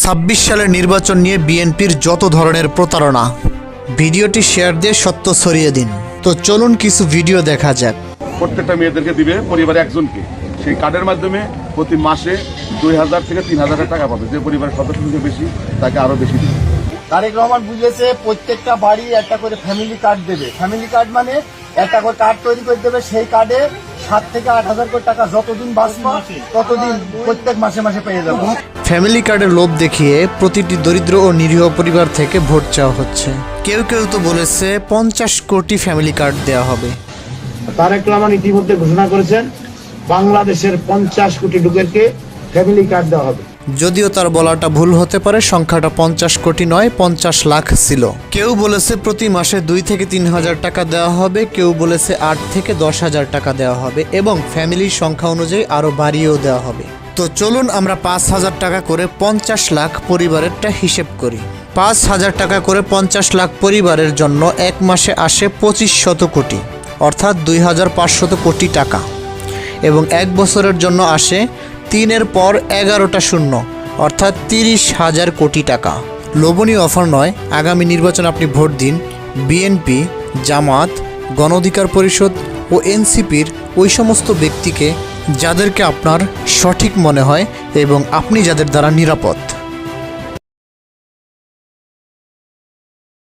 ২৬ সালের নির্বাচন নিয়ে বিএনপির যত ধরনের প্রতারণা, ভিডিওটি শেয়ার দিয়ে সত্য ছড়িয়ে দিন। তো চলুন কিছু ভিডিও দেখা যাক। প্রত্যেকটা মেয়েদেরকে দিবে পরিবারে একজনকে, সেই কার্ডের মাধ্যমে প্রতি মাসে ২,০০০ থেকে ৩,০০০ টাকা পাবে। যে পরিবারের সদস্য সংখ্যা বেশি তাকে আরো বেশি দিবে। তারেক রহমান বুঝেছে প্রত্যেকটা বাড়ি একটা করে ফ্যামিলি কার্ড দেবে। ফ্যামিলি কার্ড মানে একটা করে কার্ড তৈরি করে দেবে, সেই কার্ডে 7 থেকে 8,000 করে টাকা যতদিন বাঁচবো ততদিন প্রত্যেক মাসে মাসে পেয়ে যাবো। ফ্যামিলি কার্ডের লোভ দেখিয়ে প্রতিটি দরিদ্র ও নিরীহ পরিবার থেকে ভোট চাওয়া হচ্ছে। কেউ কেউ তো বলেছে 50 কোটি ফ্যামিলি কার্ড দেওয়া হবে। তারেক রহমান ইতিমধ্যে ঘোষণা করেছেন বাংলাদেশের 50 কোটি লোকেরকে ফ্যামিলি কার্ড দেওয়া হবে। যদিও তার বলাটা ভুল হতে পারে, সংখ্যাটা 50 কোটি নয় 50 লাখ ছিল। কেউ বলেছে প্রতি মাসে 2 থেকে 3,000 টাকা দেওয়া হবে, কেউ বলেছে 8 থেকে 10,000 টাকা দেওয়া হবে এবং ফ্যামিলির সংখ্যা অনুযায়ী আরও বাড়িয়েও দেওয়া হবে। তো চলুন আমরা 5,000 টাকা করে 50 লাখ পরিবারেরটা হিসেব করি। 5,000 টাকা করে 50 লাখ পরিবারের জন্য এক মাসে আসে 2500 কোটি, অর্থাৎ 2,500 কোটি টাকা, এবং এক বছরের জন্য আসে 3-এর পর 11টা শূন্য, অর্থাৎ 30,000 কোটি টাকা। লোভনীয় অফার নয়, আগামী নির্বাচন আপনি ভোট দিন বিএনপি, জামাত, গণ অধিকার পরিষদ ও এনসিপির ওই সমস্ত ব্যক্তিকে যাদেরকে আপনার সঠিক মনে হয় এবং আপনি যাদের দ্বারা নিরাপদ।